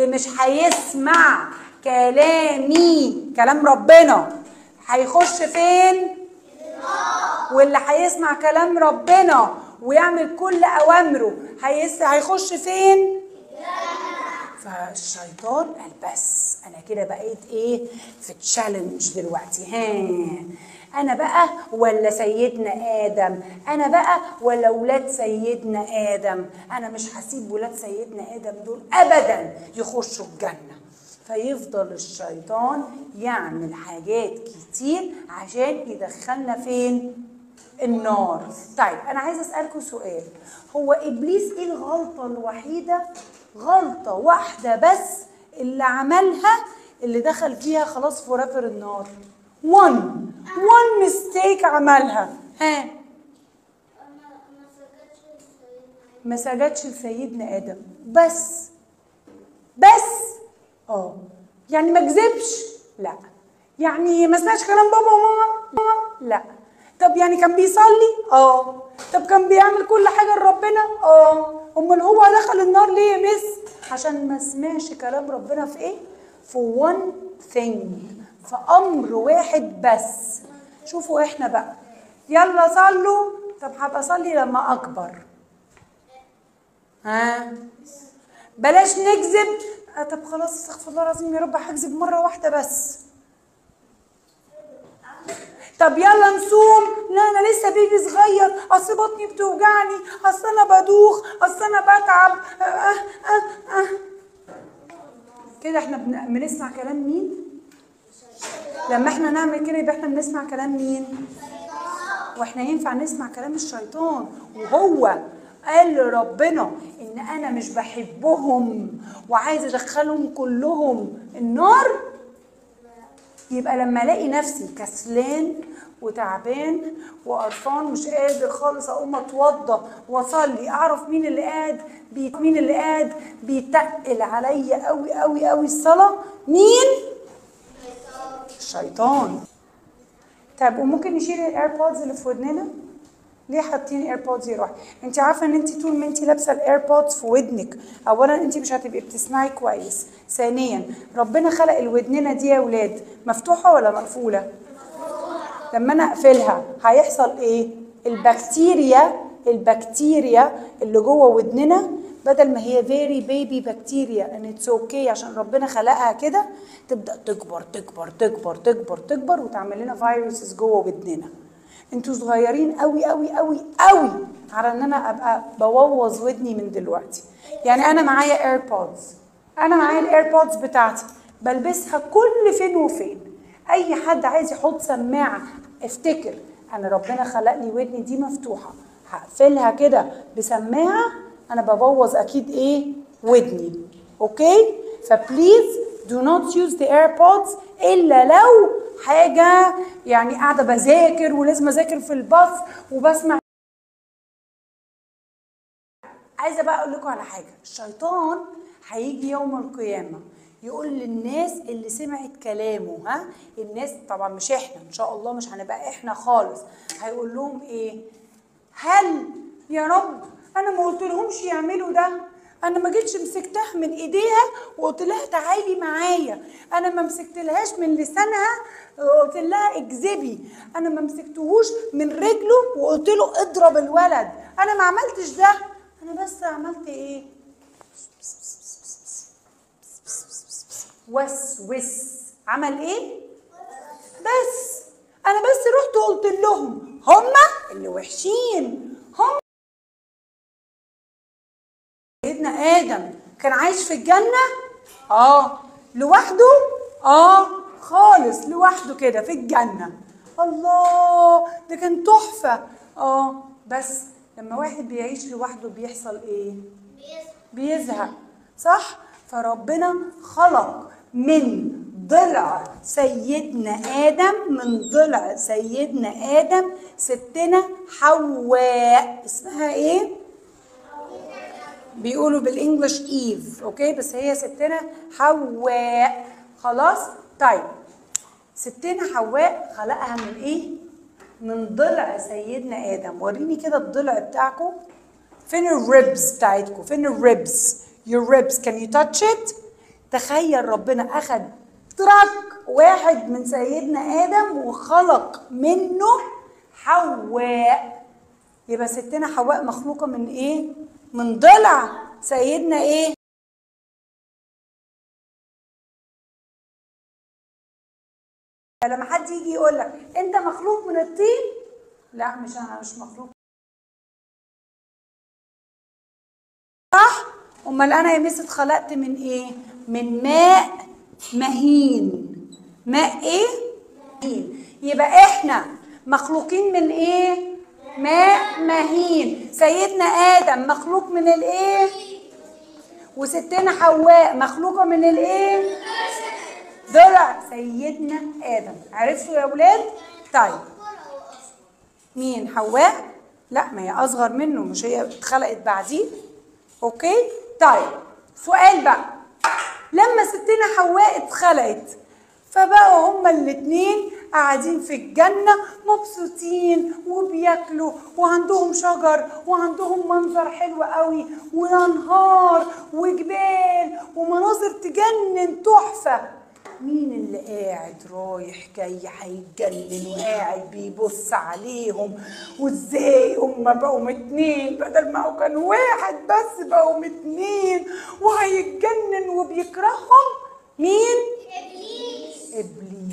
اللي مش هيسمع كلامي، كلام ربنا، هيخش فين؟ واللي هيسمع كلام ربنا ويعمل كل اوامره هيخش فين؟ فالشيطان قال بس انا كده بقيت ايه في تشالنج دلوقتي، انا بقى ولا سيدنا ادم، انا بقى ولا ولاد سيدنا ادم، انا مش هسيب ولاد سيدنا ادم دول ابدا يخشوا الجنه. فيفضل الشيطان يعمل حاجات كتير عشان يدخلنا فين؟ النار. طيب انا عايزه اسالكم سؤال، هو ابليس ايه الغلطه الوحيده، غلطه واحده بس اللي عملها اللي دخل فيها خلاص فورافر النار؟ one mistake عملها، ما سجدش لسيدنا ادم بس يعني ما كذبش؟ لا. يعني ما سمعش كلام بابا وماما؟ لا. طب يعني كان بيصلي؟ طب كان بيعمل كل حاجه لربنا؟ امال هو دخل النار ليه يا مس؟ عشان ما سمعش كلام ربنا في ايه؟ في one thing، في امر واحد بس. شوفوا احنا بقى، يلا صلوا. طب هبقى اصلي لما اكبر. بلاش نكذب. طب خلاص استغفر الله العظيم يا رب هكذب مره واحده بس. طب يلا نصوم. لا انا لسه بيبي صغير، اصل بطني بتوجعني، اصل انا بدوخ، اصل انا بتعب. كده احنا بنسمع كلام مين؟ لما احنا نعمل كده يبقى احنا بنسمع كلام مين؟ واحنا ينفع نسمع كلام الشيطان وهو قال لربنا ان انا مش بحبهم وعايز ادخلهم كلهم النار؟ يبقى لما الاقي نفسي كسلان وتعبان وقرفان مش قادر خالص اقوم اتوضى واصلي، اعرف مين اللي قاعد بيتقل عليا قوي قوي قوي الصلاه؟ مين؟ الشيطان. طب وممكن نشيل الايربودز اللي في ودننا؟ ليه حاطين ايربودز يا روحي؟ انت عارفه ان انت طول ما انت لابسه الايربودز في ودنك، اولا انت مش هتبقي بتسمعي كويس، ثانيا ربنا خلق الودننا دي يا ولاد مفتوحه ولا مقفوله؟ لما انا اقفلها هيحصل ايه؟ البكتيريا اللي جوه ودننا بدل ما هي فيري بيبي بكتيريا ان اتس اوكي عشان ربنا خلقها كده، تبدا تكبر تكبر تكبر تكبر تكبر وتعمل لنا فيروسز جوه ودننا. انتوا صغيرين قوي قوي قوي قوي على ان انا ابقى بوظ ودني من دلوقتي. يعني انا معايا ايربودز، الايربودز بتاعتي بلبسها كل فين وفين. اي حد عايز يحط سماعه افتكر انا ربنا خلق لي ودني دي مفتوحه، هقفلها كده بسماعه، انا ببوظ اكيد ايه؟ ودني. اوكي؟ فبليز do not use the AirPods الا لو حاجه يعني قاعده بذاكر ولازم اذاكر في الباص وبسمع. عايزه بقى اقول لكم على حاجه، الشيطان هيجي يوم القيامه يقول للناس اللي سمعت كلامه، الناس طبعا مش احنا، ان شاء الله مش هنبقى احنا خالص، هيقول لهم ايه؟ هل يا رب انا ما قلت لهمش يعملوا ده؟ انا ما جيتش مسكتها من ايديها وقلت لها تعالي معايا، انا ما مسكتلهاش من لسانها وقلت لها اكذبي، انا ما مسكتهوش من رجله وقلت له اضرب الولد، انا ما عملتش ده، انا بس عملت ايه؟ وسوس. عمل ايه؟ بس انا بس رحت قلت لهم هما اللي وحشين. هم سيدنا ادم كان عايش في الجنه لوحده، خالص لوحده كده في الجنه، الله ده كان تحفه. بس لما واحد بيعيش لوحده بيحصل ايه؟ بيزهق، صح؟ فربنا خلق من ضلع سيدنا آدم ستنا حواء، اسمها ايه؟ بيقولوا بالانجلش ايف، اوكي، بس هي ستنا حواء. خلاص؟ طيب ستنا حواء خلقها من ايه؟ من ضلع سيدنا آدم. وريني كده الضلع بتاعكم، فين الريبز بتاعتكم؟ فين الريبز؟ your ribs can you touch it؟ تخيل ربنا اخذ ترك واحد من سيدنا ادم وخلق منه حواء. يبقى ستنا حواء مخلوقه من ايه؟ من ضلع سيدنا ايه؟ لما حد يجي يقول لك انت مخلوق من الطين، لا مش انا، مش مخلوق. صح؟ امال انا يا مس اتخلقت من ايه؟ من ماء مهين. ماء ايه؟ مهين. يبقى احنا مخلوقين من ايه؟ ماء مهين. سيدنا ادم مخلوق من الايه؟ وستنا حواء مخلوقه من الايه؟ ضلع سيدنا ادم. عرفتوا يا ولاد؟ طيب مين حواء؟ لا ما هي اصغر منه، مش هي اتخلقت بعديه؟ اوكي. طيب سؤال بقى، لما ستنا حواء اتخلقت فبقوا هما الاتنين قاعدين في الجنة مبسوطين وبياكلوا وعندهم شجر وعندهم منظر حلو قوي وانهار وجبال ومناظر تجنن تحفة. مين اللي قاعد رايح جاي هيتجنن وقاعد بيبص عليهم وازاي هما بقوا اتنين بدل ما هو كان واحد بس بقوا اتنين وهيتجنن وبيكرههم؟ مين؟ ابليس.